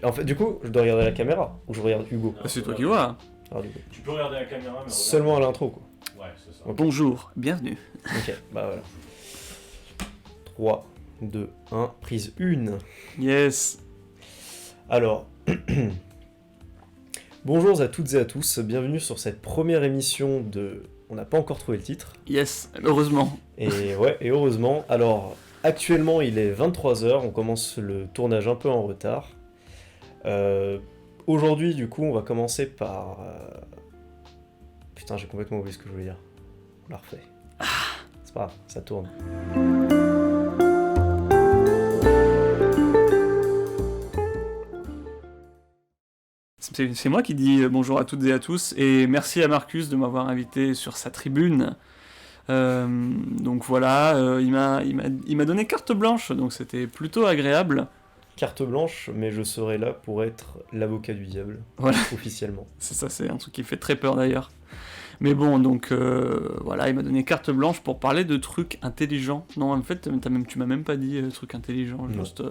En fait, du coup, je dois regarder la caméra ou je regarde Hugo. Non, Bah, c'est tu toi peux qui vois. Alors, du coup. Tu peux regarder la caméra, mais Seulement à l'intro, quoi. Ouais, c'est ça. Ok. Bonjour, bienvenue. Ok, bah voilà. 3, 2, 1, prise 1. Yes. Alors, bonjour à toutes et à tous, bienvenue sur cette première émission de... On n'a pas encore trouvé le titre. Yes, heureusement. Et ouais, et heureusement. Alors, actuellement, il est 23h, on commence le tournage un peu en retard. Aujourd'hui, du coup, on va commencer par... Putain, j'ai complètement oublié ce que je voulais dire. On la refait. C'est pas grave, ça tourne. C'est moi qui dis bonjour à toutes et à tous, et merci à Marcus de m'avoir invité sur sa tribune. Donc voilà, il m'a donné carte blanche, donc c'était plutôt agréable. Carte blanche, mais je serai là pour être l'avocat du diable, Voilà. officiellement. C'est ça, c'est un truc qui fait très peur d'ailleurs. Mais bon, donc voilà, il m'a donné carte blanche pour parler de trucs intelligents. Non, en fait, tu m'as même pas dit trucs intelligents. Non. Juste,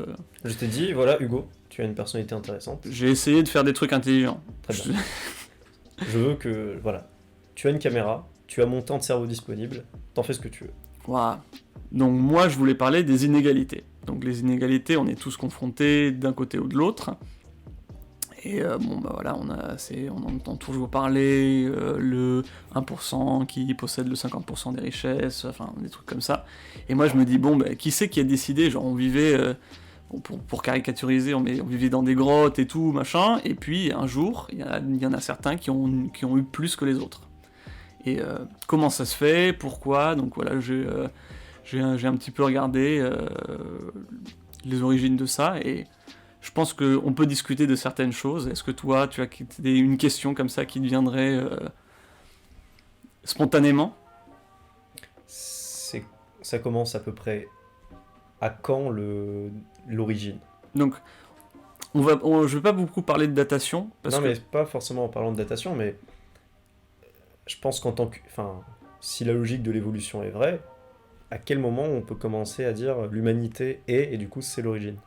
Je t'ai dit, voilà, Hugo, tu as une personnalité intéressante. j'ai essayé de faire des trucs intelligents. Très bien. Je veux que, voilà, tu as une caméra, tu as mon temps de cerveau disponible, t'en fais ce que tu veux. Voilà. Donc moi, je voulais parler des inégalités. Donc les inégalités, on est tous confrontés d'un côté ou de l'autre. Et bon, bah voilà, on en entend toujours parler, le 1% qui possède le 50% des richesses, enfin, des trucs comme ça. Et moi, je me dis, bon, bah, qui c'est qui a décidé, genre, on vivait, bon, pour caricaturiser, on vivait dans des grottes et tout, machin, et puis, un jour, il y en a certains qui ont eu plus que les autres. Et comment ça se fait, pourquoi, donc voilà, j'ai un petit peu regardé les origines de ça, et je pense qu'on peut discuter de certaines choses. Est-ce que toi, tu as une question comme ça qui te viendrait spontanément ? Ça commence à peu près à quand l'origine? Donc, je vais pas beaucoup parler de datation, parce Non, que... mais pas forcément en parlant de datation, mais je pense qu'en tant que... Enfin, si la logique de l'évolution est vraie, à quel moment on peut commencer à dire l'humanité est, et du coup c'est l'origine?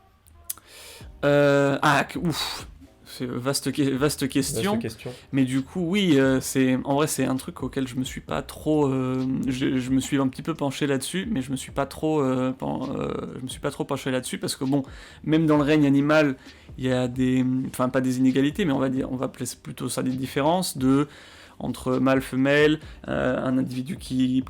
Ouf, c'est vaste question. Vaste question. Mais du coup, oui, en vrai, c'est un truc auquel je me suis pas trop, je me suis un petit peu penché là-dessus, mais je me suis pas trop penché là-dessus parce que bon, même dans le règne animal, il y a enfin pas des inégalités, mais on va appeler plutôt ça des différences entre mâle femelle, un individu qui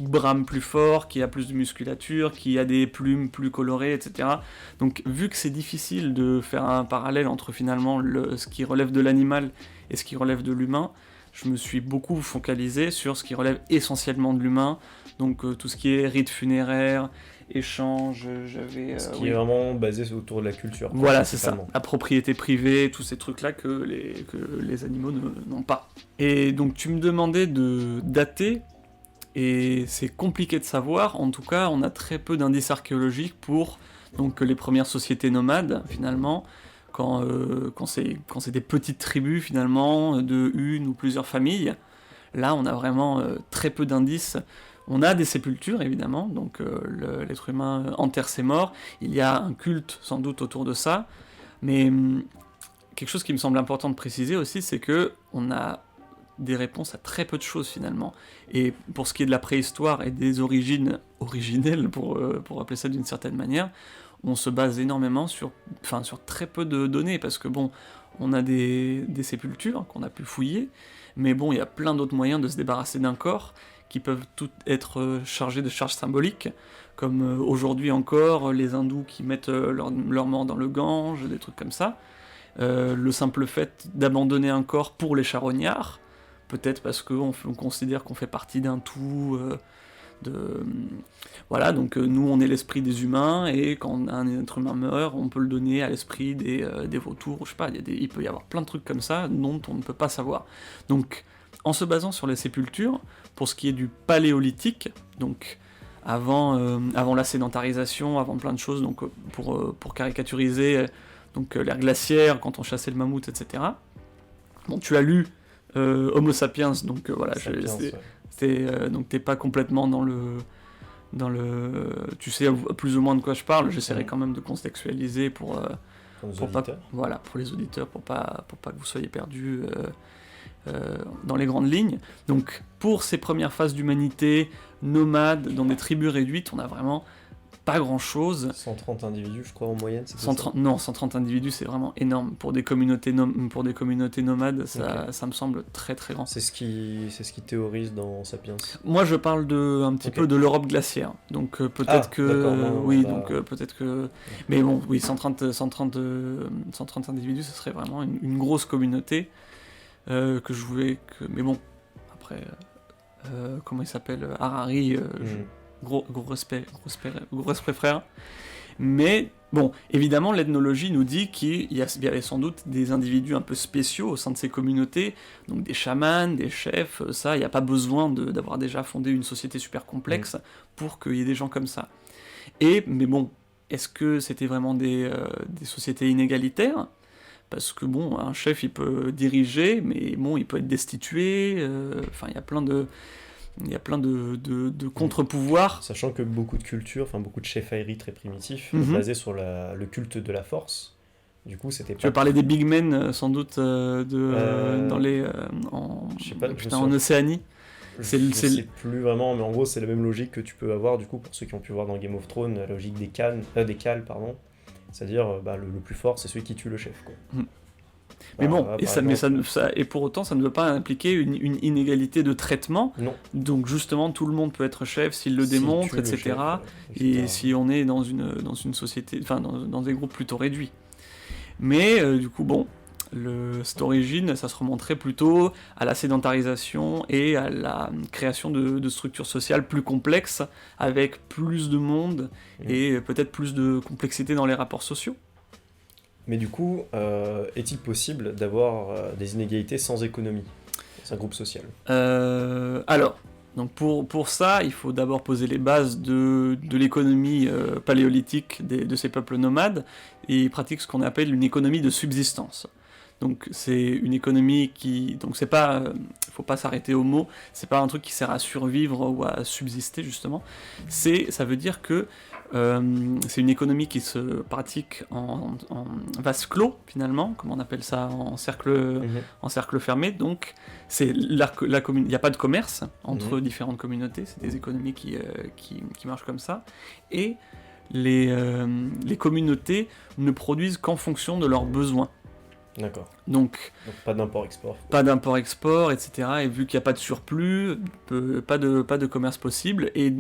brame plus fort, qui a plus de musculature, qui a des plumes plus colorées, etc. Donc vu que c'est difficile de faire un parallèle entre finalement ce qui relève de l'animal et ce qui relève de l'humain, je me suis beaucoup focalisé sur ce qui relève essentiellement de l'humain, donc tout ce qui est rites funéraires, échanges, Ce qui est vraiment basé autour de la culture. Voilà, c'est ça. La propriété privée, tous ces trucs-là que les animaux n'ont pas. Et donc tu me demandais de dater, et c'est compliqué de savoir. En tout cas, on a très peu d'indices archéologiques pour donc, les premières sociétés nomades, finalement, quand c'est des petites tribus, finalement, de une ou plusieurs familles. Là, on a vraiment très peu d'indices. On a des sépultures, évidemment, donc l'être humain enterre ses morts, il y a un culte sans doute autour de ça, mais quelque chose qui me semble important de préciser aussi, c'est que on a des réponses à très peu de choses finalement. Et pour ce qui est de la préhistoire et des origines originelles, pour appeler ça d'une certaine manière, on se base énormément sur très peu de données, parce que bon, on a des sépultures qu'on a pu fouiller, mais bon, il y a plein d'autres moyens de se débarrasser d'un corps, qui peuvent toutes être chargées de charges symboliques, comme aujourd'hui encore, les hindous qui mettent leur mort dans le Gange, des trucs comme ça. Le simple fait d'abandonner un corps pour les charognards, peut-être parce qu'on considère qu'on fait partie d'un tout, voilà, donc nous on est l'esprit des humains, et quand un être humain meurt, on peut le donner à l'esprit des vautours, je sais pas, il peut y avoir plein de trucs comme ça dont on ne peut pas savoir. Donc, en se basant sur les sépultures, pour ce qui est du paléolithique, donc avant la sédentarisation, avant plein de choses, donc pour caricaturiser, donc l'ère glaciaire, quand on chassait le mammouth, etc. Bon, tu as lu Homo sapiens, donc voilà, donc t'es pas complètement dans le... Tu sais plus ou moins de quoi je parle, j'essaierai quand même de contextualiser pour Pour nos pour pas, auditeurs. voilà, pour les auditeurs, pour pas que vous soyez perdus dans les grandes lignes. Donc, pour ces premières phases d'humanité, nomades, dans des tribus réduites, on a vraiment pas grand-chose. 130 individus, je crois, en moyenne, c'est 130, non, 130 individus, c'est vraiment énorme. Pour des communautés, pour des communautés nomades, ça me semble très très grand. C'est ce qui théorise dans Sapiens. Moi, je parle un petit peu de l'Europe glaciaire. Donc peut-être que... d'accord, non, oui, bah... donc peut-être que... Mais bon, oui, 130 individus, ce serait vraiment une grosse communauté que je voulais... Mais bon, après... comment il s'appelle Harari, gros respect frère. Mais bon, évidemment, l'ethnologie nous dit qu'il y avait sans doute des individus un peu spéciaux au sein de ces communautés, donc des chamans, des chefs, ça, il n'y a pas besoin d'avoir déjà fondé une société super complexe pour qu'il y ait des gens comme ça. Mais bon, est-ce que c'était vraiment des sociétés inégalitaires ? Parce que bon, un chef, il peut diriger, mais bon, il peut être destitué, enfin, il y a plein de contre-pouvoirs. Sachant que beaucoup de cultures, enfin beaucoup de chefferie très primitifs, basés sur le culte de la force. Du coup, c'était pas... Tu veux parler des big men, sans doute, en Océanie. Je sais plus vraiment, mais en gros, c'est la même logique que tu peux avoir, du coup, pour ceux qui ont pu voir dans Game of Thrones, la logique des cals, pardon. C'est-à-dire, le plus fort, c'est celui qui tue le chef, quoi. Mais bon, et pour autant, ça ne veut pas impliquer une inégalité de traitement. Non. Donc justement, tout le monde peut être chef s'il le démontre, etc. Chef, et si on est dans une société, enfin dans des groupes plutôt réduits. Mais du coup, bon, cette origine, ça se remonterait plutôt à la sédentarisation et à la création de structures sociales plus complexes, avec plus de monde et peut-être plus de complexité dans les rapports sociaux. Mais du coup, est-il possible d'avoir des inégalités sans économie dans un groupe social ? Alors, donc pour ça, il faut d'abord poser les bases de l'économie paléolithique de ces peuples nomades, et ils pratiquent ce qu'on appelle une économie de subsistance. Donc c'est une économie qui... Donc c'est pas... faut pas s'arrêter au mot, c'est pas un truc qui sert à survivre ou à subsister, justement. Ça veut dire que c'est une économie qui se pratique en vase clos, finalement, comme on appelle ça, en cercle fermé. Donc, il n'y a pas de commerce entre différentes communautés, c'est des économies qui marchent comme ça. Et les communautés ne produisent qu'en fonction de leurs besoins. D'accord. Donc pas d'import-export. Pas d'import-export, etc. Et vu qu'il n'y a pas de surplus, pas de commerce possible, et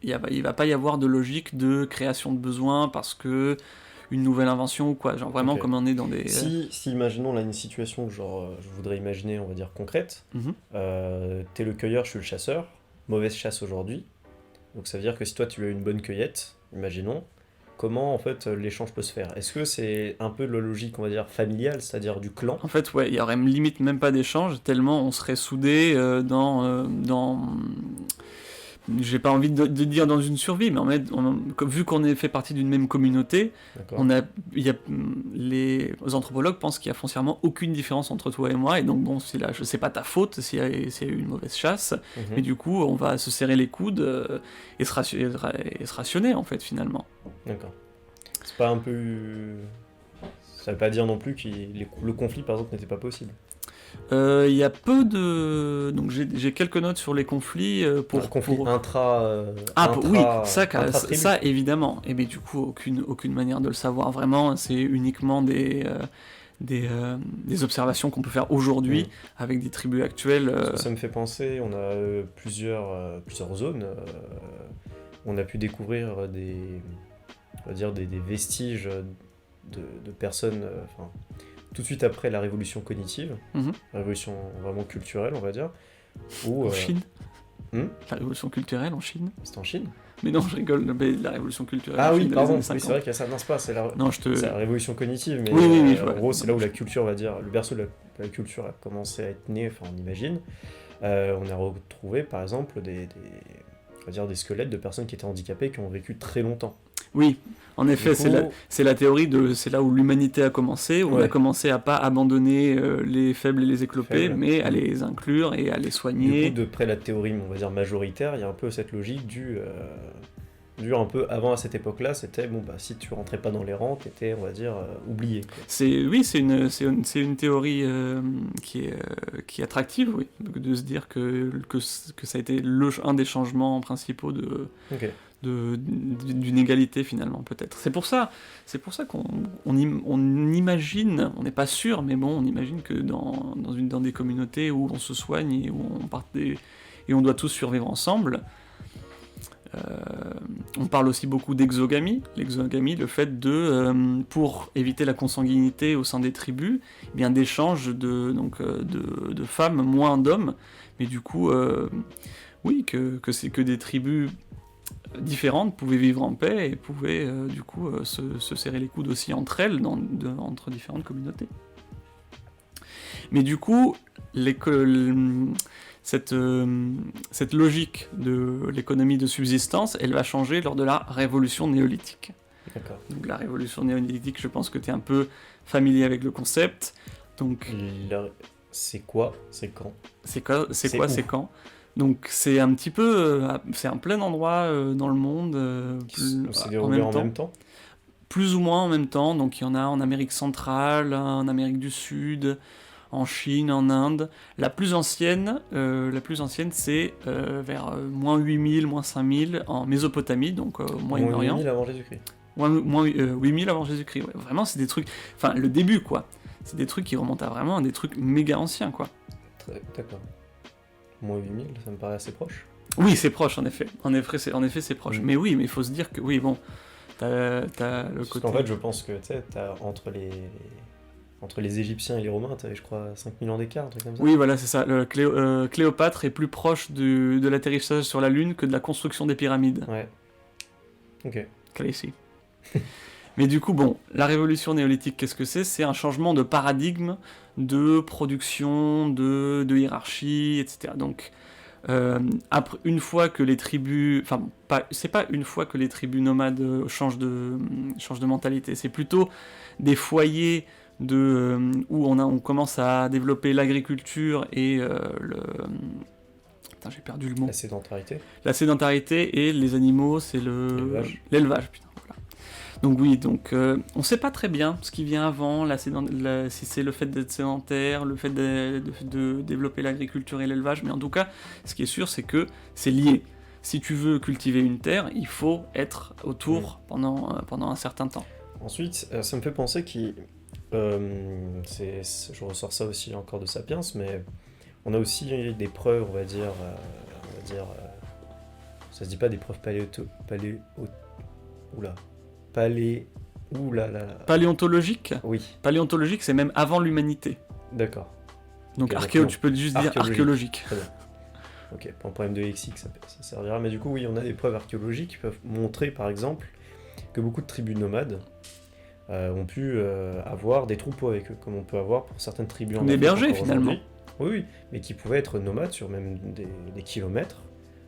il va pas y avoir de logique de création de besoins parce que une nouvelle invention ou quoi, genre vraiment comme on est dans des... Si imaginons là une situation que je voudrais imaginer, on va dire concrète, t'es le cueilleur, je suis le chasseur, mauvaise chasse aujourd'hui, donc ça veut dire que si toi tu as une bonne cueillette, imaginons, comment en fait l'échange peut se faire ? Est-ce que c'est un peu de la logique, on va dire, familiale, c'est-à-dire du clan ? En fait, ouais, il y aurait limite même pas d'échange, tellement on serait soudés dans j'ai pas envie de dire dans une survie, mais vu qu'on est fait partie d'une même communauté, les anthropologues pensent qu'il y a foncièrement aucune différence entre toi et moi, et donc bon, c'est pas ta faute s'il y a eu une mauvaise chasse, mais du coup, on va se serrer les coudes et se rationner, en fait, finalement. D'accord. C'est pas un peu... Ça veut pas dire non plus que le conflit, par exemple, n'était pas possible. Il y a peu de... Donc j'ai quelques notes sur les conflits conflit intra... oui, ça évidemment. Et mais du coup, aucune manière de le savoir vraiment. C'est uniquement des observations qu'on peut faire aujourd'hui avec des tribus actuelles. Ça me fait penser, on a plusieurs zones. On a pu découvrir des vestiges de personnes... tout de suite après la révolution cognitive, la révolution vraiment culturelle, on va dire. En Chine La révolution culturelle en Chine ? C'est en Chine ? Mais non, je rigole, mais la révolution culturelle en Chine Chine, pardon, c'est vrai qu'il y a ça. Non, c'est pas, c'est la révolution cognitive, mais oui, en gros, c'est là où la culture, on va dire, le berceau de la culture a commencé à être né, enfin, on imagine. On a retrouvé, par exemple, des squelettes de personnes qui étaient handicapées, qui ont vécu très longtemps. Oui, en effet, c'est la théorie c'est là où l'humanité a commencé, où on a commencé à pas abandonner les faibles et les éclopés, mais à les inclure et à les soigner. Du coup, d'après la théorie, on va dire majoritaire, il y a un peu cette logique Vu un peu avant à cette époque-là, c'était bon bah si tu rentrais pas dans les rangs, t'étais on va dire oublié. Quoi. C'est une théorie qui est attractive, oui, de se dire que ça a été un des changements principaux Ok. d'une égalité finalement peut-être. C'est pour ça qu'on imagine, on n'est pas sûr, mais bon, on imagine que dans des communautés où on se soigne et où et on doit tous survivre ensemble. On parle aussi beaucoup d'exogamie. L'exogamie, le fait pour éviter la consanguinité au sein des tribus, eh bien d'échange de femmes moins d'hommes, mais du coup, oui, que des tribus différentes pouvaient vivre en paix et pouvaient du coup se serrer les coudes aussi entre elles, entre différentes communautés. Mais du coup, cette logique de l'économie de subsistance, elle va changer lors de la révolution néolithique. D'accord. Donc la révolution néolithique, je pense que tu es un peu familier avec le concept. Donc c'est quoi? C'est quand? C'est quand? Donc c'est un petit peu, c'est en plein endroit dans le monde. C'est déroulé en même temps? Plus ou moins en même temps. Donc il y en a en Amérique centrale, en Amérique du Sud, en Chine, en Inde. La plus ancienne c'est vers moins 8000, moins 5000 en Mésopotamie, donc au Moyen-Orient. 8000 avant Jésus-Christ. Moins 8000 avant Jésus-Christ, ouais. Vraiment, c'est des trucs... Enfin, le début, quoi. C'est des trucs qui remontent à vraiment des trucs méga anciens, quoi. D'accord. Moins 8000, ça me paraît assez proche. Oui, c'est proche, en effet. En effet, c'est proche. Mais oui, mais il faut se dire que... Oui, bon, t'as le Parce côté... qu'en fait, je pense que, tu sais, t'as entre les Égyptiens et les Romains, t'avais, je crois, 5000 ans d'écart, un truc comme ça. Oui, voilà, c'est ça. Cléopâtre est plus proche de l'atterrissage sur la Lune que de la construction des pyramides. Ouais. Ok. Classy. Mais du coup, bon, la révolution néolithique, qu'est-ce que c'est? C'est un changement de paradigme, de production, de hiérarchie, etc. Donc, une fois que les tribus... Enfin, c'est pas une fois que les tribus nomades changent de mentalité, c'est plutôt des foyers où on commence à développer l'agriculture et Putain, j'ai perdu le mot. La sédentarité. La sédentarité et les animaux, c'est l'élevage. Putain, voilà. Donc oui, on sait pas très bien ce qui vient avant, si c'est le fait d'être sédentaire, le fait de développer l'agriculture et l'élevage, mais en tout cas, ce qui est sûr, c'est que c'est lié. Si tu veux cultiver une terre, il faut être autour pendant un certain temps. Ensuite, ça me fait penser je ressors ça aussi encore de Sapiens, mais on a aussi des preuves, on va dire, ça se dit pas des preuves Paléontologique. Oui. Paléontologique, c'est même avant l'humanité. D'accord. Donc tu peux juste dire archéologique. Très bien. Ok, pour un problème de lexique, ça servira. Mais du coup, oui, on a des preuves archéologiques qui peuvent montrer, par exemple, que beaucoup de tribus nomades ont pu avoir des troupeaux avec eux, comme on peut avoir pour certaines tribus en Des Afrique bergers, encore finalement. Oui, mais qui pouvaient être nomades sur même des kilomètres,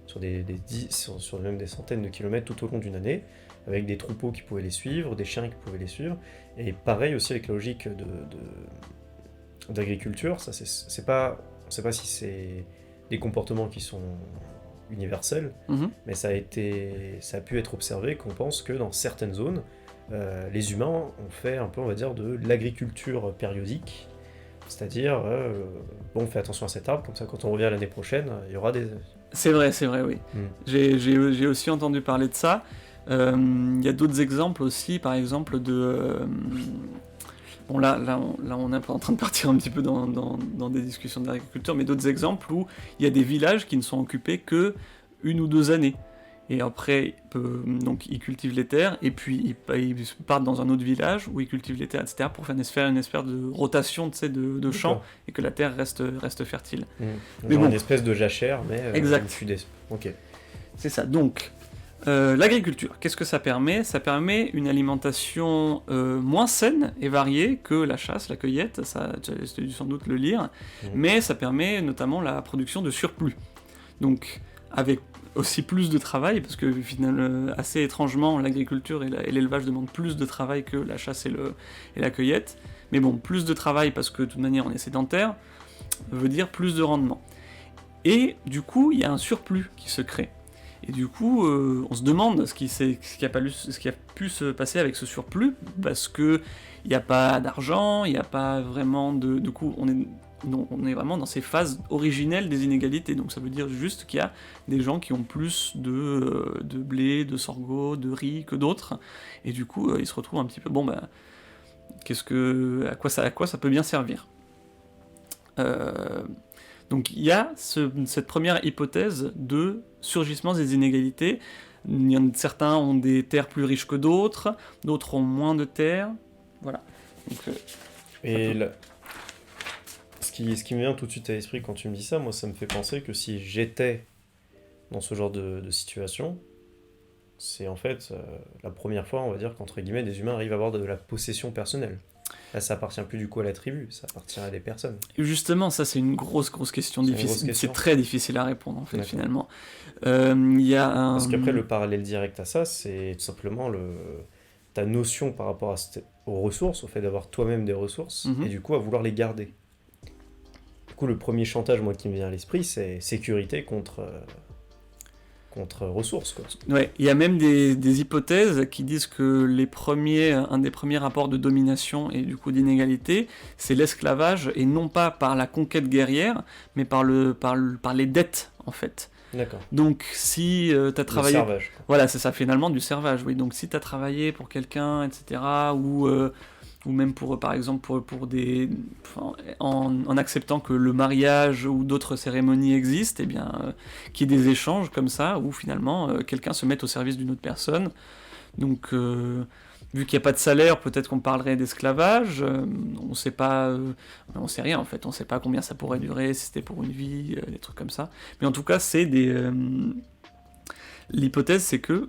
sur même des centaines de kilomètres tout au long d'une année, avec des troupeaux qui pouvaient les suivre, des chiens qui pouvaient les suivre, et pareil aussi avec la logique d'agriculture, ça c'est pas, on sait pas si c'est des comportements qui sont universels, mais ça a pu être observé qu'on pense que dans certaines zones, les humains ont fait un peu, on va dire, de l'agriculture périodique, c'est-à-dire, on fait attention à cet arbre, comme ça quand on revient l'année prochaine, il y aura des... C'est vrai, oui. J'ai aussi entendu parler de ça. Il y a d'autres exemples aussi, par exemple bon là on est un peu en train de partir un petit peu dans des discussions d'agriculture, mais d'autres exemples où il y a des villages qui ne sont occupés que 1 ou 2 années. Et après, donc ils cultivent les terres, et puis ils partent dans un autre village où ils cultivent les terres, etc., pour faire une espèce de rotation, de champs, et que la terre reste fertile. Mais bon, une espèce de jachère, mais exact. Ok. C'est ça. Donc, l'agriculture, qu'est-ce que ça permet? Ça permet une alimentation moins saine et variée que la chasse, la cueillette, ça, tu as dû sans doute le lire, mais ça permet notamment la production de surplus. Donc, avec aussi plus de travail, parce que finalement, assez étrangement, l'agriculture et l'élevage demandent plus de travail que la chasse et la cueillette. Mais bon, plus de travail parce que de toute manière on est sédentaire, veut dire plus de rendement. Et du coup, il y a un surplus qui se crée. Et du coup, on se demande ce qui a pu se passer avec ce surplus, parce que il n'y a pas d'argent, il n'y a pas vraiment de coup, on est vraiment dans ces phases originelles des inégalités. Donc ça veut dire juste qu'il y a des gens qui ont plus de blé, de sorgho, de riz que d'autres, et du coup, ils se retrouvent un petit peu, à quoi ça peut bien servir. Donc il y a cette première hypothèse de surgissement des inégalités. Certains ont des terres plus riches que d'autres ont moins de terres. Voilà. Donc, et ce qui me vient tout de suite à l'esprit quand tu me dis ça, moi ça me fait penser que si j'étais dans ce genre de situation, c'est en fait la première fois, on va dire, qu'entre guillemets, des humains arrivent à avoir de la possession personnelle. Là, ça appartient plus du coup à la tribu, ça appartient à des personnes. Et justement, ça c'est une grosse question difficile. C'est très difficile à répondre en fait. D'accord. Finalement. Parce qu'après le parallèle direct à ça, c'est tout simplement ta notion par rapport aux ressources, au fait d'avoir toi-même des ressources, et du coup à vouloir les garder. Du coup, le premier chantage moi qui me vient à l'esprit, c'est sécurité contre ressources, quoi. Ouais, il y a même des hypothèses qui disent que un des premiers rapports de domination et du coup d'inégalité, c'est l'esclavage, et non pas par la conquête guerrière, mais par les dettes, en fait. D'accord. Donc si tu as travaillé... Le servage. Voilà, c'est ça, finalement, du servage, oui. Donc si tu as travaillé pour quelqu'un, etc., ou même par exemple en acceptant que le mariage ou d'autres cérémonies existent, qu'il y ait des échanges comme ça, où finalement quelqu'un se met au service d'une autre personne. Donc vu qu'il n'y a pas de salaire, peut-être qu'on parlerait d'esclavage, on sait pas, on sait rien en fait, on sait pas combien ça pourrait durer, si c'était pour une vie, des trucs comme ça. Mais en tout cas, l'hypothèse c'est que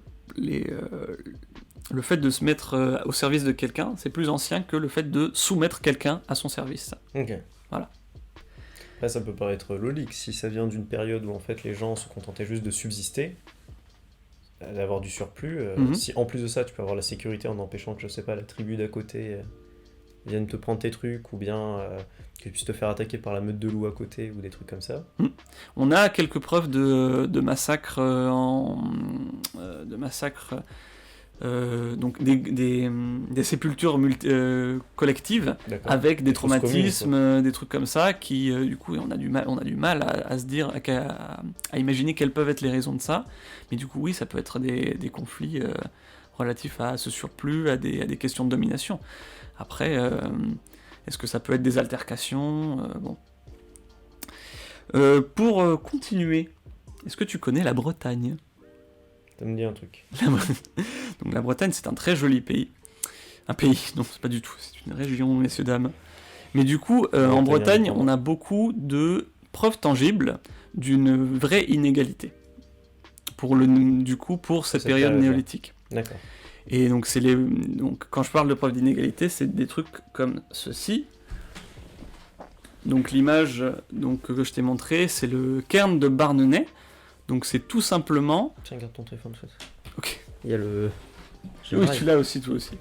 le fait de se mettre au service de quelqu'un, c'est plus ancien que le fait de soumettre quelqu'un à son service. Ok. Voilà. Là, ça peut paraître logique, si ça vient d'une période où en fait les gens se contentaient juste de subsister, d'avoir du surplus, si en plus de ça tu peux avoir la sécurité en empêchant que, je sais pas, la tribu d'à côté vienne te prendre tes trucs, ou bien que tu puisses te faire attaquer par la meute de loups à côté, ou des trucs comme ça. On a quelques preuves de massacres donc des sépultures collectives. D'accord. Avec des traumatismes, des trucs comme ça, qui du coup on a du mal à se dire, à imaginer quelles peuvent être les raisons de ça. Mais du coup oui, ça peut être des conflits relatifs à ce surplus, à des questions de domination. Après, est-ce que ça peut être des altercations, bon. Pour continuer, est-ce que tu connais la Bretagne ? Ça me dit un truc. Donc la Bretagne, c'est un très joli pays. Un pays, non, c'est pas du tout, c'est une région, messieurs, dames. Mais du coup, en Bretagne, on a beaucoup de preuves tangibles d'une vraie inégalité. Pour cette période néolithique. D'accord. Et donc, quand je parle de preuves d'inégalité, c'est des trucs comme ceci. Donc l'image que je t'ai montrée, c'est le cairn de Barnenay. Donc c'est tout simplement... Tiens, garde ton téléphone, en fait. Ok. Il y a le... Oui, tu l'as aussi, toi aussi.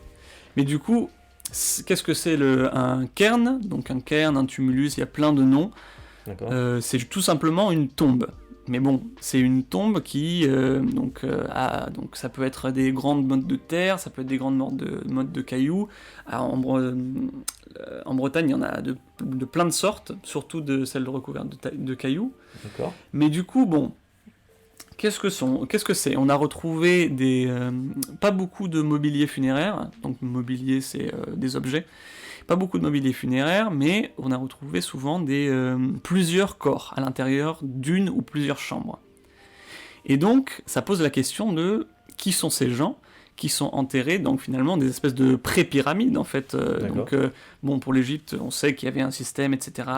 Mais du coup, qu'est-ce que c'est un cairn ? Donc un cairn, un tumulus, il y a plein de noms. D'accord. C'est tout simplement une tombe. Mais bon, c'est une tombe qui... donc ça peut être des grandes mottes de terre, ça peut être des grandes mottes de cailloux. En Bretagne, il y en a de plein de sortes, surtout de celles recouvertes de cailloux. D'accord. Mais du coup, bon... Qu'est-ce que c'est ? On a retrouvé pas beaucoup de mobilier funéraire, donc mobilier c'est des objets, pas beaucoup de mobilier funéraire, mais on a retrouvé souvent plusieurs corps à l'intérieur d'une ou plusieurs chambres. Et donc ça pose la question de qui sont ces gens qui sont enterrés, donc finalement des espèces de pré-pyramides en fait. Pour l'Égypte, on sait qu'il y avait un système, etc.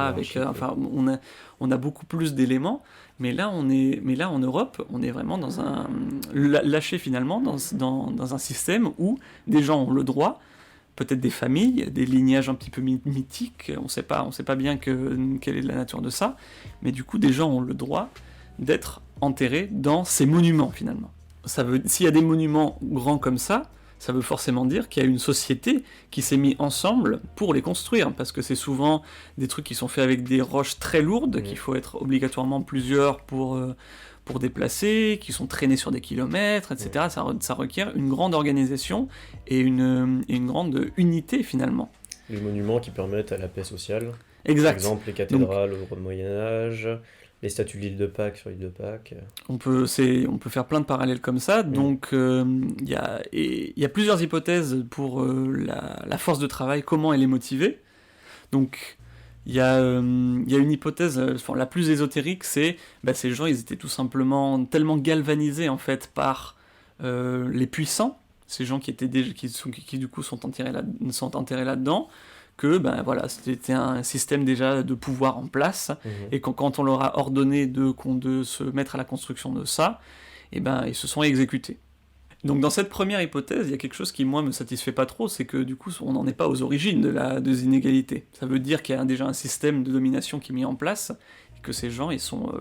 On a beaucoup plus d'éléments. Mais là, en Europe, on est vraiment lâché finalement dans un système où des gens ont le droit, peut-être des familles, des lignages un petit peu mythiques, on sait pas bien quelle est la nature de ça, mais du coup, des gens ont le droit d'être enterrés dans ces monuments finalement. S'il y a des monuments grands comme ça ça veut forcément dire qu'il y a une société qui s'est mise ensemble pour les construire, parce que c'est souvent des trucs qui sont faits avec des roches très lourdes, qu'il faut être obligatoirement plusieurs pour déplacer, qui sont traînés sur des kilomètres, etc. Ça requiert une grande organisation et une grande unité finalement. Les monuments qui permettent à la paix sociale. Exact. Par exemple, les cathédrales au Moyen-Âge, les statues de l'île de Pâques sur l'île de Pâques. On peut faire plein de parallèles comme ça. Donc, il y a plusieurs hypothèses pour la force de travail, comment elle est motivée. Donc, il y a une hypothèse, la plus ésotérique, c'est ces gens, ils étaient tout simplement tellement galvanisés en fait par les puissants, ces gens qui du coup sont enterrés là-dedans, que c'était un système déjà de pouvoir en place, et quand on leur a ordonné de se mettre à la construction de ça, ils se sont exécutés. Donc dans cette première hypothèse, il y a quelque chose qui moi me satisfait pas trop, c'est que du coup on n'en est pas aux origines des inégalités. Ça veut dire qu'il y a déjà un système de domination qui est mis en place, et que ces gens ils sont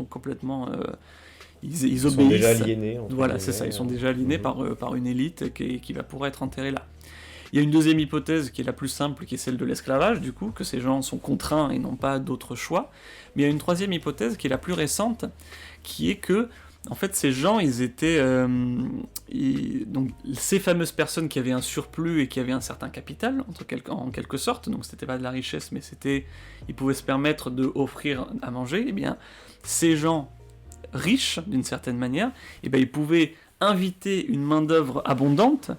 complètement... Ils obéissent. Sont déjà aliénés. Voilà, c'est ça, ils sont déjà aliénés par une élite qui va pouvoir être enterrée là. Il y a une deuxième hypothèse qui est la plus simple, qui est celle de l'esclavage, du coup, que ces gens sont contraints et n'ont pas d'autre choix. Mais il y a une troisième hypothèse qui est la plus récente, qui est que, en fait, ces gens, ils étaient... donc, ces fameuses personnes qui avaient un surplus et qui avaient un certain capital, en quelque sorte, donc c'était pas de la richesse, mais ils pouvaient se permettre d'offrir à manger, et bien, ces gens riches, d'une certaine manière, ils pouvaient inviter une main-d'œuvre abondante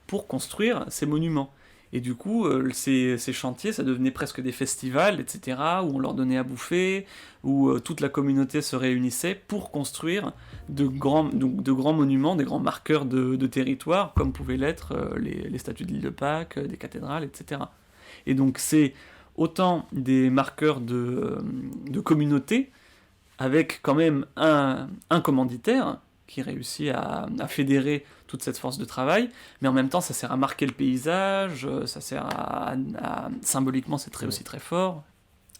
pour construire ces monuments. Et du coup, ces chantiers, ça devenait presque des festivals, etc., où on leur donnait à bouffer, où toute la communauté se réunissait pour construire de grands monuments, des grands marqueurs de territoire, comme pouvaient l'être les statues de l'île de Pâques, des cathédrales, etc. Et donc c'est autant des marqueurs de communauté, avec quand même un commanditaire qui réussit à fédérer toute cette force de travail, mais en même temps ça sert à marquer le paysage, ça sert à symboliquement c'est aussi très fort.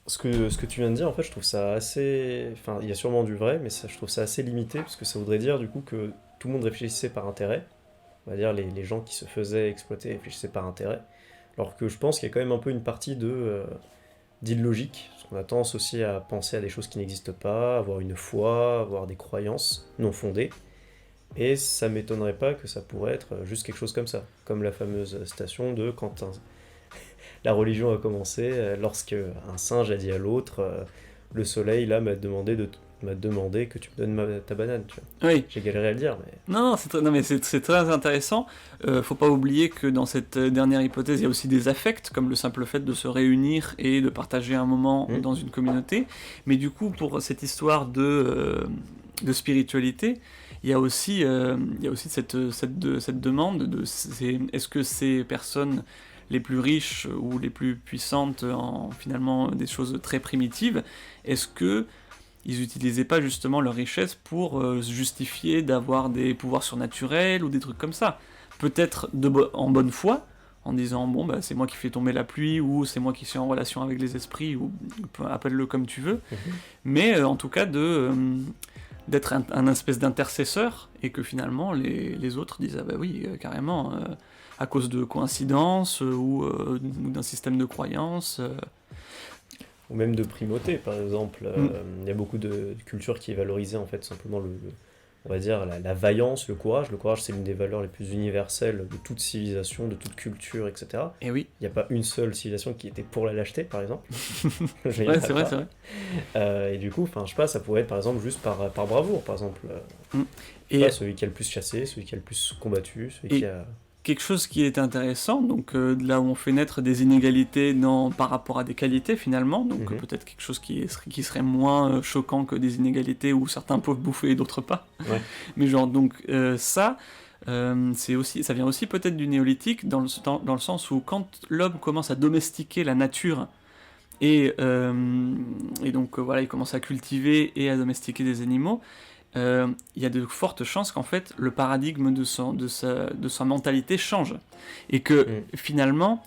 Ce que tu viens de dire, en fait, je trouve ça assez... Enfin, il y a sûrement du vrai, mais je trouve ça assez limité, parce que ça voudrait dire, du coup, que tout le monde réfléchissait par intérêt. On va dire, les gens qui se faisaient exploiter réfléchissaient par intérêt. Alors que je pense qu'il y a quand même un peu une partie d'illogique, parce qu'on a tendance aussi à penser à des choses qui n'existent pas, avoir une foi, avoir des croyances non fondées. Et ça m'étonnerait pas que ça pourrait être juste quelque chose comme ça, comme la fameuse station de quand la religion a commencé, lorsque un singe a dit à l'autre, le soleil là m'a demandé que tu me donnes ta banane. Tu vois. Oui. J'ai galéré à le dire, mais... Non, c'est très intéressant. Faut pas oublier que dans cette dernière hypothèse, il y a aussi des affects, comme le simple fait de se réunir et de partager un moment dans une communauté. Mais du coup, pour cette histoire de spiritualité, il y a aussi cette demande est-ce que ces personnes les plus riches ou les plus puissantes en finalement des choses très primitives, est-ce que ils n'utilisaient pas justement leur richesse pour justifier d'avoir des pouvoirs surnaturels ou des trucs comme ça, peut-être en bonne foi, en disant c'est moi qui fais tomber la pluie, ou c'est moi qui suis en relation avec les esprits, ou appelle-le comme tu veux, mais en tout cas d'être un espèce d'intercesseur, et que finalement les autres disent oui, carrément, à cause de coïncidences ou d'un système de croyances. Ou même de primauté, par exemple. Il y a beaucoup de cultures qui valorisaient en fait simplement on va dire la vaillance, le courage. Le courage, c'est l'une des valeurs les plus universelles de toute civilisation, de toute culture, etc. Et oui. Il n'y a pas une seule civilisation qui était pour la lâcheté, par exemple. Ouais, c'est vrai. Et du coup, je sais pas, ça pourrait être par exemple juste par bravoure, par exemple. Celui qui a le plus chassé, celui qui a le plus combattu, celui qui a... Quelque chose qui est intéressant, donc là où on fait naître des inégalités par rapport à des qualités finalement, donc peut-être quelque chose qui serait moins choquant que des inégalités où certains peuvent bouffer et d'autres pas. Ouais. Mais ça vient aussi peut-être du néolithique dans le sens où quand l'homme commence à domestiquer la nature et donc il commence à cultiver et à domestiquer des animaux, il y a de fortes chances qu'en fait le paradigme de sa mentalité change, et que finalement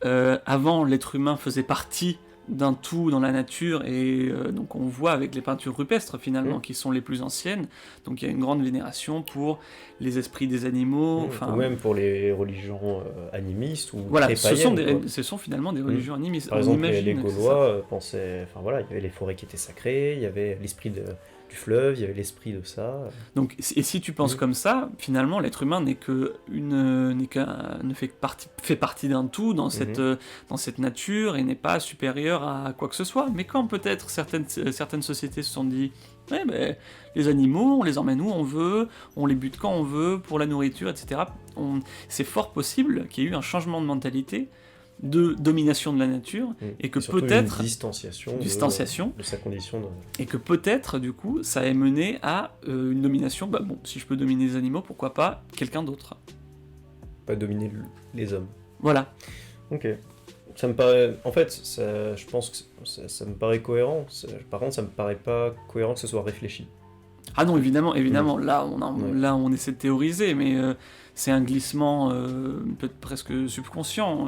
avant l'être humain faisait partie d'un tout dans la nature, et donc on voit avec les peintures rupestres finalement qui sont les plus anciennes, donc il y a une grande vénération pour les esprits des animaux, ou même pour les religions animistes ou voilà, très païennes, ce sont finalement des religions animistes. Par exemple, les Gaulois pensaient, enfin voilà, il y avait les forêts qui étaient sacrées, il y avait l'esprit du fleuve, il y avait l'esprit de ça. Donc, et si tu penses comme ça, finalement, l'être humain fait partie d'un tout dans cette nature et n'est pas supérieur à quoi que ce soit. Mais quand peut-être certaines sociétés se sont dit, ouais, ben, les animaux, on les emmène où on veut, on les bute quand on veut, pour la nourriture, etc. C'est fort possible qu'il y ait eu un changement de mentalité, de domination de la nature, et que peut-être une distanciation de sa condition et que peut-être du coup ça ait mené à une domination. Bah bon, si je peux dominer les animaux, pourquoi pas quelqu'un d'autre, pas dominer les hommes. Voilà. Ok, ça me paraît, en fait, je pense que ça me paraît cohérent. Par contre, ça me paraît pas cohérent que ce soit réfléchi. Ah non, évidemment, là on essaie de théoriser, mais c'est un glissement peut-être presque subconscient.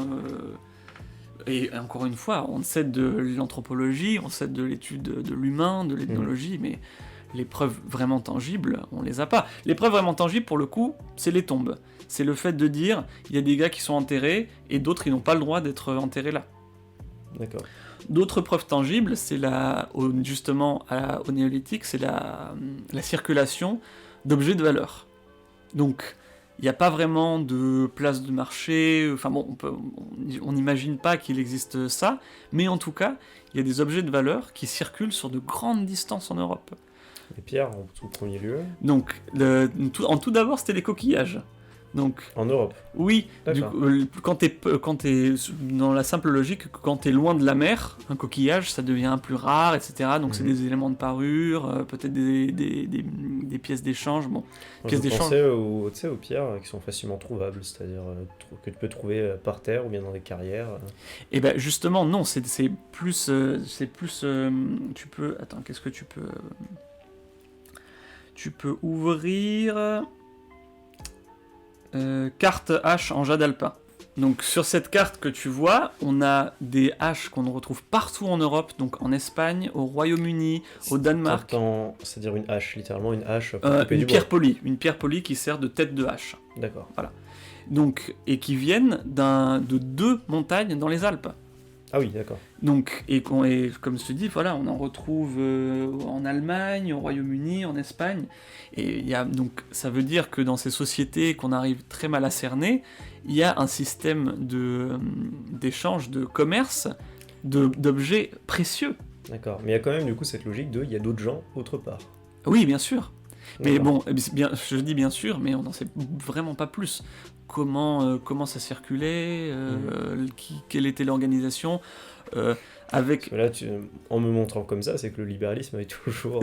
Et encore une fois, on sait de l'anthropologie, on sait de l'étude de l'humain, de l'ethnologie, mais les preuves vraiment tangibles, on les a pas. Les preuves vraiment tangibles, pour le coup, c'est les tombes. C'est le fait de dire, il y a des gars qui sont enterrés, et d'autres, ils n'ont pas le droit d'être enterrés là. D'accord. D'autres preuves tangibles, c'est justement au néolithique, c'est la circulation d'objets de valeur. Donc, il n'y a pas vraiment de place de marché, enfin bon, on n'imagine pas qu'il existe ça, mais en tout cas, il y a des objets de valeur qui circulent sur de grandes distances en Europe. Les pierres en tout premier lieu. Donc, en tout d'abord, c'était les coquillages. Donc, en Europe. Oui, quand t'es dans la simple logique, quand t'es loin de la mer, un coquillage ça devient plus rare, etc. Donc c'est des éléments de parure, peut-être des pièces d'échange. Bon, pièces d'échange. Je pensais aux pierres qui sont facilement trouvables, c'est-à-dire que tu peux trouver par terre ou bien dans des carrières. Et ben justement non, c'est plus tu peux. Attends, qu'est-ce que tu peux. Tu peux ouvrir. Carte hache en jade alpin. Donc sur cette carte que tu vois, on a des haches qu'on retrouve partout en Europe, donc en Espagne, au Royaume-Uni, au Danemark. C'est-à-dire une hache, littéralement une hache pour couper du bois. Une pierre polie qui sert de tête de hache. D'accord. Voilà. Donc, et qui viennent de 2 montagnes dans les Alpes. Ah oui, d'accord. Donc, et comme je te dis, voilà, on en retrouve en Allemagne, au Royaume-Uni, en Espagne. Et donc, ça veut dire que dans ces sociétés qu'on arrive très mal à cerner, il y a un système d'échange, de commerce, d'objets précieux. D'accord. Mais il y a quand même du coup cette logique il y a d'autres gens autre part. Oui, bien sûr. Mais bon, je dis bien sûr, mais on n'en sait vraiment pas plus. Comment ça circulait, quelle était l'organisation, avec... Là, en me montrant comme ça, c'est que le libéralisme avait toujours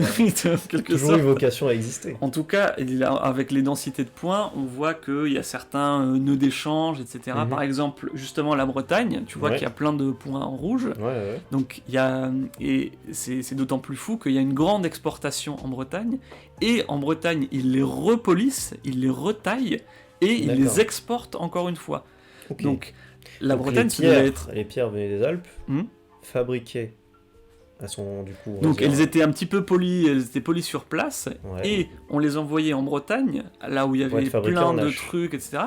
toujours une vocation à exister. En tout cas, avec les densités de points, on voit qu'il y a certains nœuds d'échange, etc. Par exemple, justement, la Bretagne, tu vois qu'il y a plein de points en rouge. Donc, et c'est d'autant plus fou qu'il y a une grande exportation en Bretagne. Et en Bretagne, ils les repolissent, ils les retaillent, et ils les exportent encore une fois. Okay. Donc, la Bretagne, les pierres venaient des Alpes, fabriquées à son du coup. Donc elles étaient un petit peu polies, sur place, et on les envoyait en Bretagne, là où il y avait plein de trucs, etc.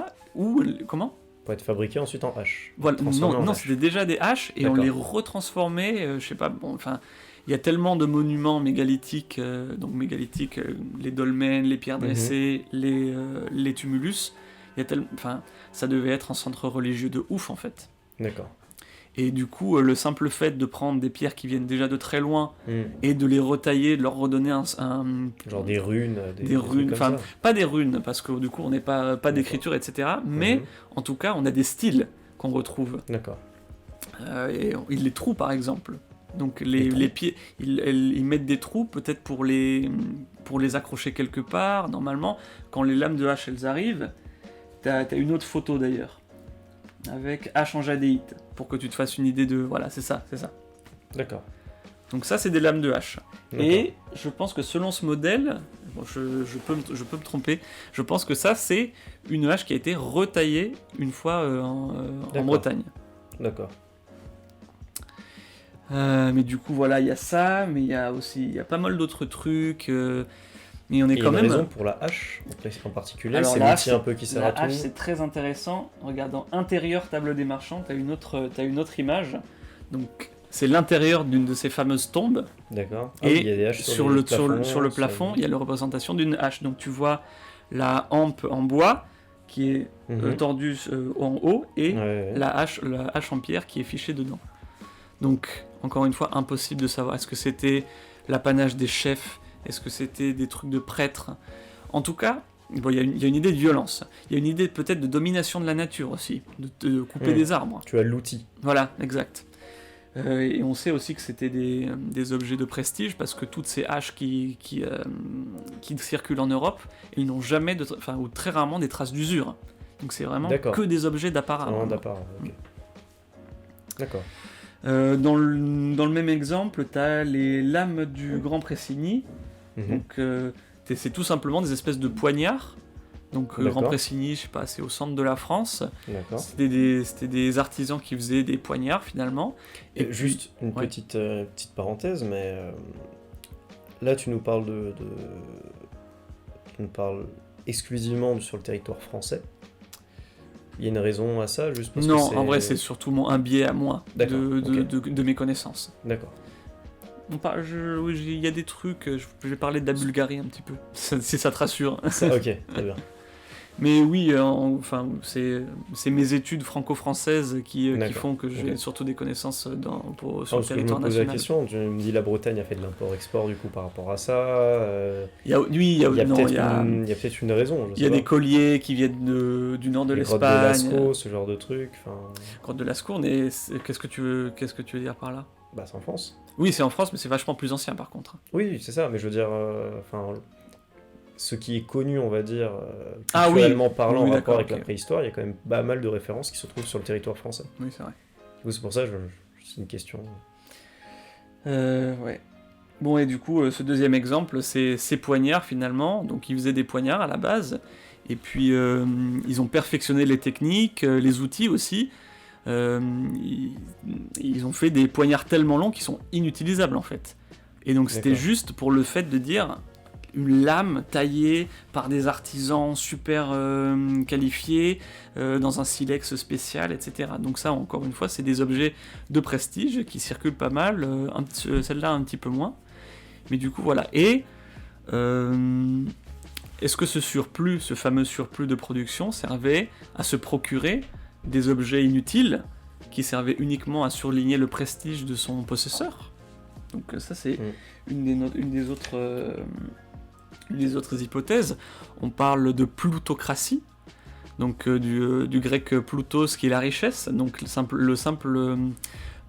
Comment ? Pour être fabriquées ensuite en hache. Voilà, non, c'était déjà des haches, et on les retransformait, je sais pas, bon, enfin. Il y a tellement de monuments mégalithiques, les dolmens, les pierres dressées, les tumulus. Ça devait être un centre religieux de ouf en fait. D'accord. Et du coup, le simple fait de prendre des pierres qui viennent déjà de très loin et de les retailler, de leur redonner un genre des runes, des runes, enfin pas des runes parce que du coup on n'est pas d'écriture, etc. Mais en tout cas, on a des styles qu'on retrouve. D'accord. Et les trous par exemple. Donc les pieds, ils mettent des trous peut-être pour les accrocher quelque part. Normalement, quand les lames de hache elles arrivent, t'as une autre photo d'ailleurs avec hache en jadéite pour que tu te fasses une idée de voilà, c'est ça. D'accord. Donc ça c'est des lames de hache. Et je pense que selon ce modèle, bon, je peux me tromper, je pense que ça c'est une hache qui a été retaillée une fois en Bretagne. D'accord. Mais du coup, voilà, il y a ça, mais il y a pas mal d'autres trucs. Mais on est Et quand une même. raison pour la hache en particulier, Alors, c'est la l'outil hache, un peu qui sert à la tout. hache, c'est très intéressant. Regarde, dans intérieur table des marchands, t'as une autre image. Donc, c'est l'intérieur d'une de ces fameuses tombes. D'accord. Et il y a des haches sur le plafond, il y a la représentation d'une hache. Donc, tu vois la hampe en bois qui est tordue en haut et la hache en pierre qui est fichée dedans. Donc, encore une fois, impossible de savoir. Est-ce que c'était l'apanage des chefs? Est-ce que c'était des trucs de prêtres? En tout cas, bon, il y a une idée de violence. Il y a une idée peut-être de domination de la nature aussi, de couper des arbres. Tu as l'outil. Voilà, exact. Et on sait aussi que c'était des objets de prestige parce que toutes ces haches qui circulent en Europe, ils n'ont jamais, ou très rarement, des traces d'usure. Donc c'est vraiment que des objets d'apparat. Vraiment d'apparat, ok. D'accord. Dans le même exemple, tu as les lames du Grand Pressigny. Donc, c'est tout simplement des espèces de poignards. Donc, Grand Pressigny, je sais pas, c'est au centre de la France. C'était des artisans qui faisaient des poignards finalement. Et juste une petite parenthèse, mais là, tu nous parles tu nous parles exclusivement sur le territoire français. Il y a une raison à ça, juste parce que non, en vrai, c'est surtout un biais à moi de mes connaissances. D'accord. Il y a des trucs, je vais parler de la Bulgarie un petit peu, si ça te rassure. Ok, très bien. Mais oui, c'est mes études franco-françaises qui font que j'ai surtout des connaissances sur le territoire national. Je me pose la question, tu me dis la Bretagne a fait de l'import-export du coup par rapport à ça. Il y a peut-être une raison. Il y a des colliers qui viennent du nord de l'Espagne. Grottes de Lascaux, ce genre de truc. Grottes de Lascaux, mais qu'est-ce que tu veux dire par là? Bah c'est en France. Oui, c'est en France, mais c'est vachement plus ancien par contre. Oui, c'est ça, mais je veux dire, ce qui est connu, on va dire, culturellement parlant, en rapport avec la préhistoire, il y a quand même pas mal de références qui se trouvent sur le territoire français. Oui, c'est vrai. C'est pour ça, c'est une question. Ouais. Bon, et du coup, ce deuxième exemple, c'est ces poignards finalement. Donc, ils faisaient des poignards à la base, et puis ils ont perfectionné les techniques, les outils aussi. Ils ont fait des poignards tellement longs qu'ils sont inutilisables en fait. Et donc, c'était juste pour le fait de dire une lame taillée par des artisans super qualifiés dans un silex spécial, etc. Donc ça, encore une fois, c'est des objets de prestige qui circulent pas mal, celle-là un petit peu moins. Mais du coup, voilà. Et est-ce que ce fameux surplus de production servait à se procurer des objets inutiles qui servaient uniquement à surligner le prestige de son possesseur? Donc ça, c'est une des autres hypothèses. On parle de plutocratie, donc du grec ploutos qui est la richesse, donc le simple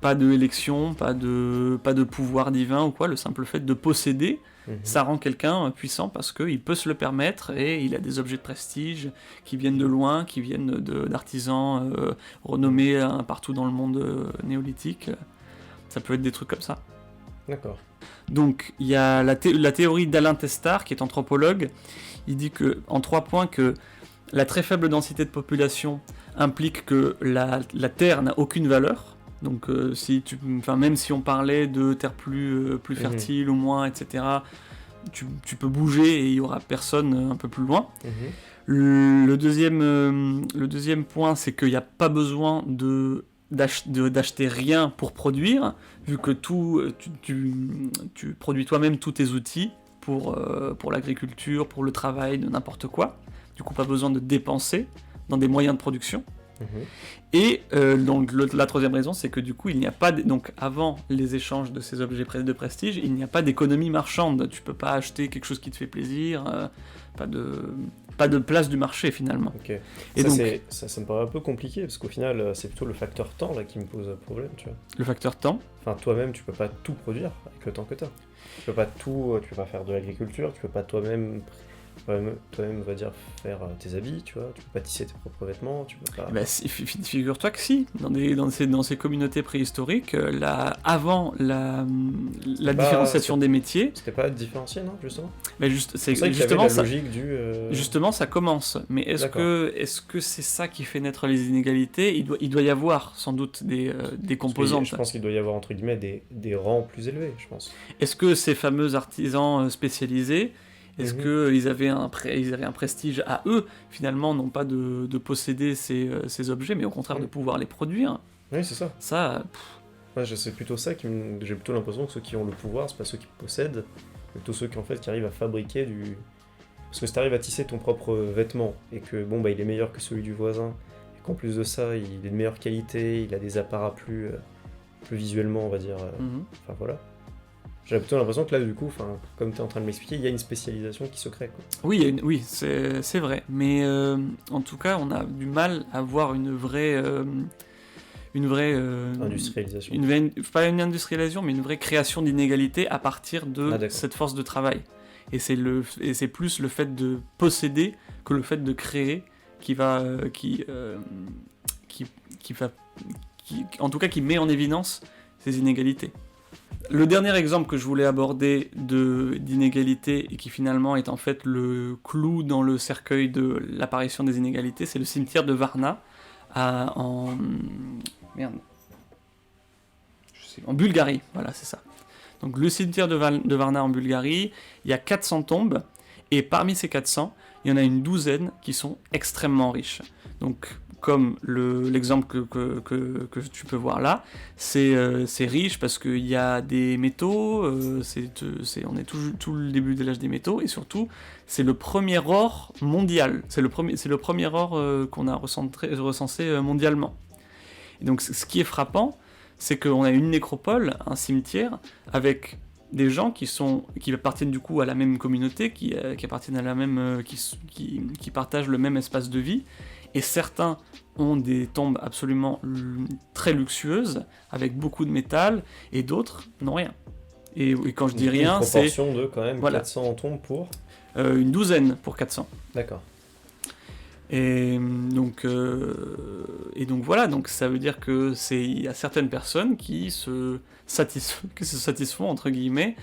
pas de élection, pas de pouvoir divin ou quoi, le simple fait de posséder, ça rend quelqu'un puissant parce qu'il peut se le permettre et il a des objets de prestige qui viennent de loin, qui viennent d'artisans renommés partout dans le monde néolithique. Ça peut être des trucs comme ça. D'accord. Donc, il y a la théorie d'Alain Testard, qui est anthropologue. Il dit en 3 points que la très faible densité de population implique que la terre n'a aucune valeur. Donc, même si on parlait de terres plus fertiles ou moins, etc., tu peux bouger et il n'y aura personne un peu plus loin. Le deuxième point, c'est qu'il n'y a pas besoin d'acheter rien pour produire, vu que tu produis toi-même tous tes outils pour l'agriculture, pour le travail, de n'importe quoi. Du coup, pas besoin de dépenser dans des moyens de production. Et donc la troisième raison, c'est que du coup, il n'y a pas donc avant les échanges de ces objets de prestige, il n'y a pas d'économie marchande. Tu peux pas acheter quelque chose qui te fait plaisir, pas de place du marché finalement. Okay. Et ça me paraît un peu compliqué parce qu'au final, c'est plutôt le facteur temps là qui me pose problème, tu vois. Le facteur temps. Enfin, toi-même, tu peux pas tout produire avec le temps que tu as. Tu peux pas faire de l'agriculture, tu peux pas toi-même toi-même, on va dire, faire tes habits, tu vois. Tu peux pas tisser tes propres vêtements, tu peux pas... Figure-toi que si, dans ces communautés préhistoriques, avant la différenciation des métiers... C'était pas différencié, non, justement? C'est vrai qu'il y avait la logique du... Justement, ça commence. Mais est-ce que c'est ça qui fait naître les inégalités? Il doit y avoir sans doute des composantes. Je pense qu'il doit y avoir, entre guillemets, des rangs plus élevés, je pense. Est-ce que ces fameux artisans spécialisés, est-ce qu'ils avaient un prestige à eux, finalement, non pas de posséder ces objets, mais au contraire de pouvoir les produire? Oui, c'est ça. C'est plutôt ça j'ai plutôt l'impression que ceux qui ont le pouvoir, c'est pas ceux qui possèdent, mais plutôt ceux qui arrivent à fabriquer du... Parce que si t'arrives à tisser ton propre vêtement, et que il est meilleur que celui du voisin, et qu'en plus de ça, il est de meilleure qualité, il a des apparats plus visuellement, on va dire... Enfin, voilà. J'ai plutôt l'impression que là, du coup, comme tu es en train de m'expliquer, il y a une spécialisation qui se crée, quoi. Oui, c'est vrai. Mais en tout cas, on a du mal à voir une vraie industrialisation. Pas une industrialisation, mais une vraie création d'inégalités à partir de cette force de travail. Et c'est plus le fait de posséder que le fait de créer qui en tout cas, qui met en évidence ces inégalités. Le dernier exemple que je voulais aborder d'inégalité et qui finalement est en fait le clou dans le cercueil de l'apparition des inégalités, c'est le cimetière de Varna en Bulgarie, voilà, c'est ça. Donc le cimetière de Varna en Bulgarie, il y a 400 tombes, et parmi ces 400, il y en a une douzaine qui sont extrêmement riches. Donc comme l'exemple que tu peux voir là, c'est riche parce qu'il y a des métaux, on est tout le début de l'âge des métaux, et surtout, c'est le premier or mondial. C'est le premier or qu'on a recensé mondialement. Et donc ce qui est frappant, c'est qu'on a une nécropole, un cimetière, avec des gens qui appartiennent du coup à la même communauté, qui appartiennent à la même, qui partagent le même espace de vie, et certains ont des tombes absolument très luxueuses, avec beaucoup de métal, et d'autres n'ont rien. Et quand je dis rien, c'est... Une proportion de quand même 400 tombes pour... une douzaine pour 400. D'accord. Et donc voilà, donc ça veut dire que il y a certaines personnes qui se satisfont entre guillemets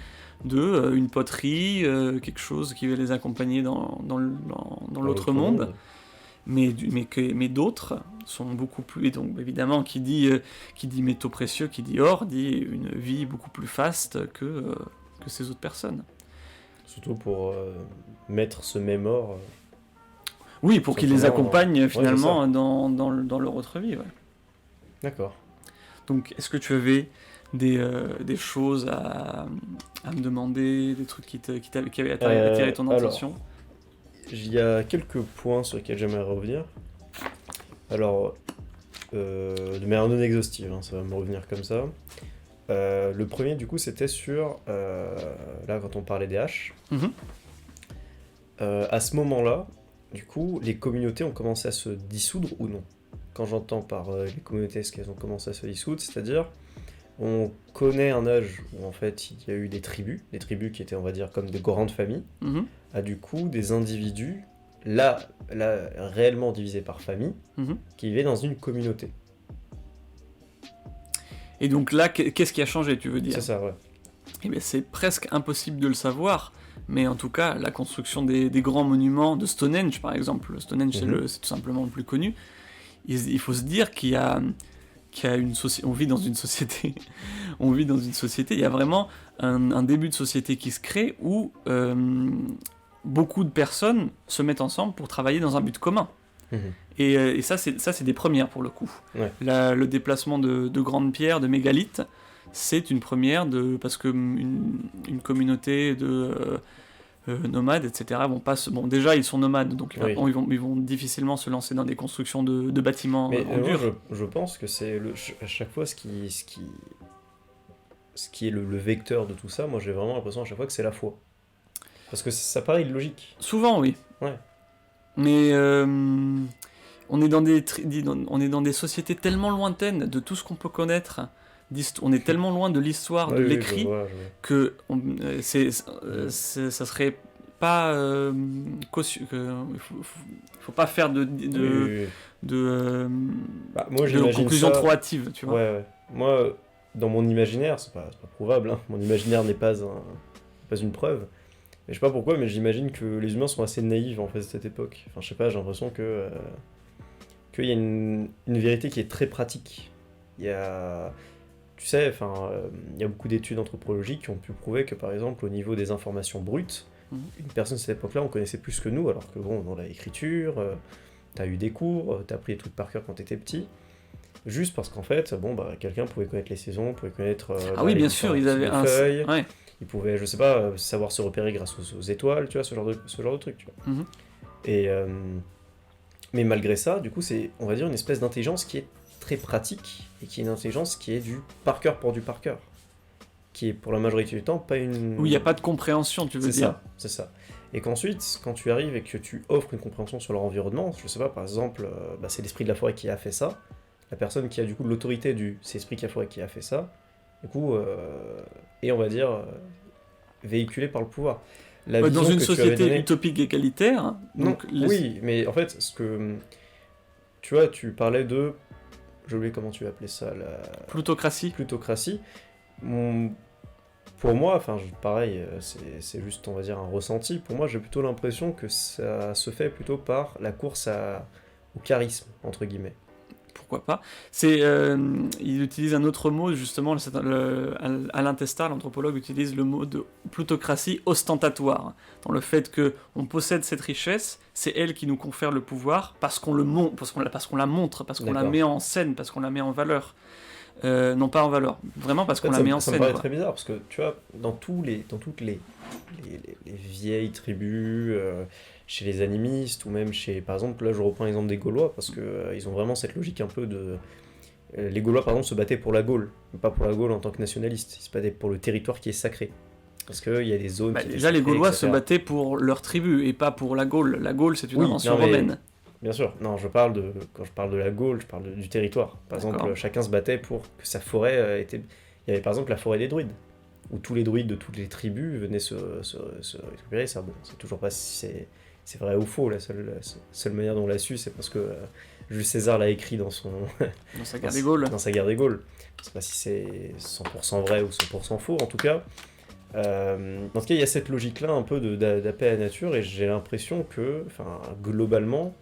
de une poterie, quelque chose qui va les accompagner dans l'autre monde. Mais d'autres sont beaucoup plus... Et donc évidemment, qui dit métaux précieux, qui dit or, dit une vie beaucoup plus faste que ces autres personnes. Surtout pour mettre ce même or... Oui, pour qu'ils les accompagnent finalement dans leur autre vie. Ouais. D'accord. Donc, est-ce que tu avais des choses à me demander, des trucs qui avaient attiré ton attention? Il y a quelques points sur lesquels j'aimerais revenir. Alors, de manière non exhaustive, ça va me revenir comme ça. Le premier, du coup, c'était sur... là, quand on parlait des haches. À ce moment-là, du coup, les communautés ont commencé à se dissoudre ou non? Quand j'entends par les communautés, est-ce qu'elles ont commencé à se dissoudre? C'est-à-dire, on connaît un âge où en fait il y a eu des tribus qui étaient, on va dire, comme des grandes familles, à du coup des individus, là réellement divisés par famille, qui vivaient dans une communauté. Et donc là, qu'est-ce qui a changé, tu veux dire? C'est ça, ouais. Eh bien, c'est presque impossible de le savoir, mais en tout cas, la construction des grands monuments de Stonehenge, par exemple, Stonehenge c'est tout simplement le plus connu, il faut se dire qu'il y a on vit dans une société, il y a vraiment un début de société qui se crée où beaucoup de personnes se mettent ensemble pour travailler dans un but commun. Et ça, c'est des premières pour le coup. Ouais. Le déplacement de grandes pierres, de mégalithes, c'est une première parce que une communauté de nomades, etc. Déjà ils sont nomades, donc ils vont difficilement se lancer dans des constructions de bâtiments en dur. Je pense que c'est à chaque fois ce qui est le vecteur de tout ça. Moi j'ai vraiment l'impression à chaque fois que c'est la foi, parce que ça paraît illogique. Souvent oui. Ouais. Mais on est dans des sociétés tellement lointaines de tout ce qu'on peut connaître. On est tellement loin de l'histoire, de l'écrit, que ça serait pas faut pas faire de moi, de conclusion ça... trop hâtive, tu vois. Ouais. Moi, dans mon imaginaire, c'est pas prouvable, hein. Mon imaginaire n'est pas une preuve. Mais je sais pas pourquoi, mais j'imagine que les humains sont assez naïfs en fait à cette époque. Enfin, je sais pas, j'ai l'impression qu'il y a une vérité qui est très pratique. Il y a, tu sais, il y a beaucoup d'études anthropologiques qui ont pu prouver que par exemple, au niveau des informations brutes, une personne de cette époque-là, on connaissait plus que nous, alors que bon, dans l'écriture, t'as eu des cours, t'as appris des trucs par cœur quand t'étais petit. Juste parce qu'en fait, quelqu'un pouvait connaître les saisons, pouvait connaître oui, bien sûr, ils avaient feuilles. Ouais. Il pouvait, je sais pas, savoir se repérer grâce aux étoiles, tu vois, ce genre de truc, tu vois. Et, mais malgré ça, du coup, c'est, on va dire, une espèce d'intelligence qui est très pratique, et qui est une intelligence qui est du par cœur pour du par cœur. Qui est, pour la majorité du temps, pas une... Où il n'y a pas de compréhension, tu veux dire. C'est ça. Et qu'ensuite, quand tu arrives et que tu offres une compréhension sur leur environnement, je sais pas, par exemple, c'est l'esprit de la forêt qui a fait ça, la personne qui a du coup l'autorité c'est l'esprit de la forêt qui a fait ça, du coup, et on va dire, véhiculé par le pouvoir. Dans une société utopique égalitaire. Hein, donc, oui, mais en fait, tu vois, tu parlais de... J'ai oublié comment tu appelais ça, la... Plutocratie. Pour moi, pareil, c'est juste, on va dire, un ressenti. Pour moi, j'ai plutôt l'impression que ça se fait plutôt par la course au charisme, entre guillemets. Pourquoi pas. Il utilise un autre mot, justement, Alain Testard, l'anthropologue, utilise le mot de plutocratie ostentatoire, dans le fait qu'on possède cette richesse, c'est elle qui nous confère le pouvoir, parce qu'on la montre, parce qu'on la met en scène, parce qu'on la met en valeur. Non pas en valeur, vraiment parce qu'on la met en scène. Ça me paraît très bizarre, parce que, tu vois, dans toutes les vieilles tribus... chez les animistes, ou même chez, par exemple, là je reprends l'exemple des Gaulois, parce que ils ont vraiment cette logique un peu de... les Gaulois, par exemple, se battaient pour la Gaule, mais pas pour la Gaule en tant que nationaliste, ils se battaient pour le territoire qui est sacré. Parce qu'il y a des zones qui déjà, les Gaulois se battaient pour leur tribu, et pas pour la Gaule. La Gaule, c'est une invention romaine. Bien sûr, non, quand je parle de la Gaule, je parle du territoire. Par exemple, chacun se battait pour que sa forêt était... Il y avait par exemple la forêt des druides, où tous les druides de toutes les tribus venaient se récupérer. Ça, bon, c'est toujours pas si c'est vrai ou faux, la seule manière dont on l'a su, c'est parce que Jules César l'a écrit dans sa guerre des Gaules. Dans sa guerre des Gaules. Je sais pas si c'est 100% vrai ou 100% faux, en tout cas. En tout cas, il y a cette logique-là un peu d'appel à la nature, et j'ai l'impression que, globalement,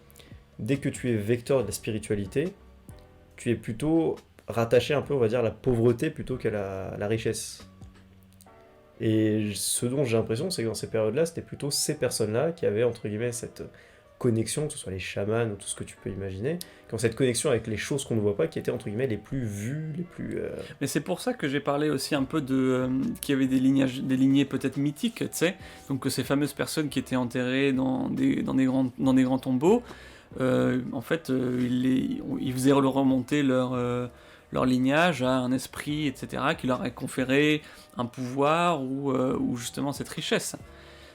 dès que tu es vecteur de la spiritualité, tu es plutôt rattaché un peu, on va dire, à la pauvreté plutôt qu'à la richesse. Et ce dont j'ai l'impression, c'est que dans ces périodes-là, c'était plutôt ces personnes-là qui avaient, entre guillemets, cette connexion, que ce soit les chamans ou tout ce que tu peux imaginer, qui ont cette connexion avec les choses qu'on ne voit pas, qui étaient, entre guillemets, les plus vues, les plus... Mais c'est pour ça que j'ai parlé aussi un peu qu'il y avait des lignées peut-être mythiques, tu sais, donc ces fameuses personnes qui étaient enterrées dans des grands tombeaux, en fait, ils faisaient remonter leur lignage à un esprit, etc., qui leur a conféré un pouvoir ou justement cette richesse.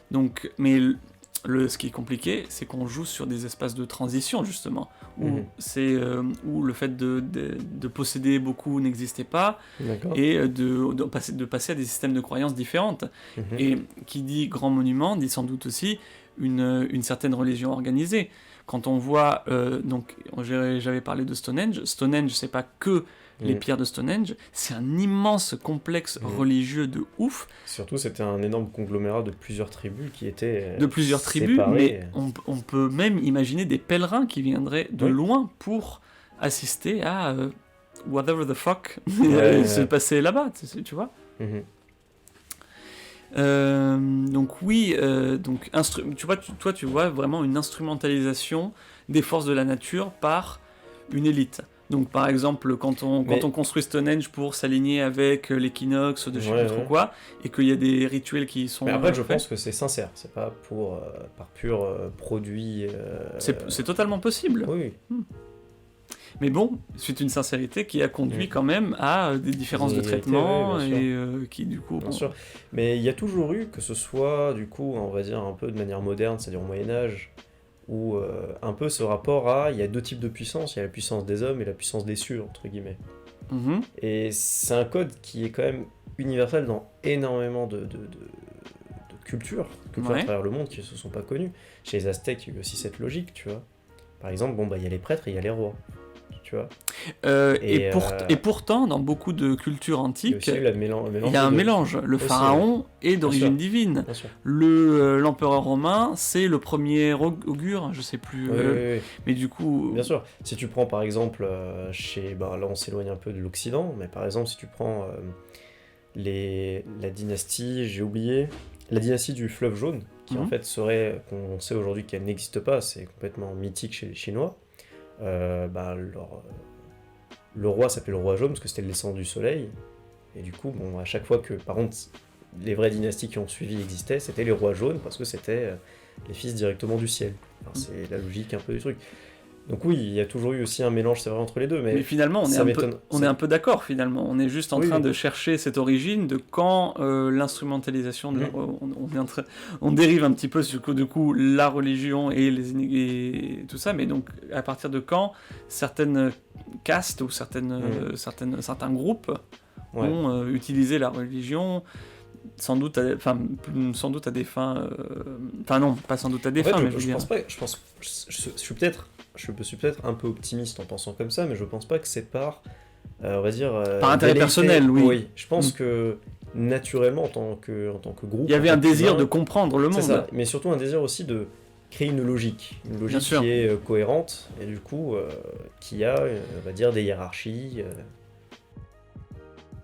Donc, mais ce qui est compliqué, c'est qu'on joue sur des espaces de transition, justement, où, où le fait de posséder beaucoup n'existait pas, et de passer à des systèmes de croyances différentes. Et qui dit grand monument, dit sans doute aussi une certaine religion organisée. Quand on voit, donc j'avais parlé de Stonehenge, c'est pas que les pierres de Stonehenge, c'est un immense complexe religieux de ouf. Surtout, c'était un énorme conglomérat de plusieurs tribus qui étaient séparées. Mais on peut même imaginer des pèlerins qui viendraient de loin pour assister à whatever the fuck se passait là-bas, tu vois. Donc oui, tu vois vraiment une instrumentalisation des forces de la nature par une élite. Donc par exemple, quand on construit Stonehenge pour s'aligner avec l'équinoxe de je sais plus trop quoi, et qu'il y a des rituels qui sont... Mais après, je pense que c'est sincère, c'est pas par pur produit... C'est totalement possible. Oui. Mais bon, c'est une sincérité qui a conduit quand même à des différences de traitement et qui du coup... Bien sûr. Mais il y a toujours eu, que ce soit du coup, on va dire un peu de manière moderne, c'est-à-dire au Moyen-Âge, où un peu ce rapport il y a deux types de puissance, il y a la puissance des hommes et la puissance des cieux, entre guillemets. Et c'est un code qui est quand même universel dans énormément de cultures Ouais. à travers le monde qui se sont pas connues. Chez les Aztèques, il y a eu aussi cette logique, tu vois. Par exemple, bon, bah, il y a les prêtres et il y a les rois, tu vois. Et pourtant, dans beaucoup de cultures Il y a antiques, aussi eu le mélange il y a un de- mélange. Le aussi, pharaon est Bien d'origine sûr. divine. Bien sûr. L'empereur romain, c'est le premier augure, je sais plus. Oui, oui, oui. Mais du coup, Bien sûr. Si tu prends par exemple, là on s'éloigne un peu de l'Occident, mais par exemple si tu prends la dynastie, j'ai oublié, la dynastie du fleuve jaune, qui en fait serait, qu'on sait aujourd'hui qu'elle n'existe pas, c'est complètement mythique chez les Chinois. Le roi s'appelait le roi jaune parce que c'était le descendant du soleil, et du coup, bon, à chaque fois que, par contre, les vraies dynasties qui ont suivi existaient, c'était les rois jaunes parce que c'était les fils directement du ciel. Enfin, c'est la logique un peu du truc. Donc oui, il y a toujours eu aussi un mélange, c'est vrai, entre les deux, mais finalement, ça on m'étonne. est un peu d'accord, finalement. On est juste en Oui, train oui. de chercher cette origine de quand l'instrumentalisation... Mhm. On dérive un petit peu sur, du coup, la religion et tout ça, mais donc, à partir de quand certaines castes ou certains groupes Ouais. ont utilisé la religion... sans doute à des fins... Enfin non, pas sans doute à des En fait, fins, mais je veux je dire... pense pas, je suis peut-être un peu optimiste en pensant comme ça, mais je pense pas que c'est on va dire... Par intérêt velléité. personnel, oui. Oui, je pense que naturellement, en tant que groupe... Il y avait en un tant désir qu'humain, de comprendre le c'est monde. ça, mais surtout un désir aussi de créer une logique Bien sûr. qui est cohérente, et du coup, qui a, on va dire, des hiérarchies,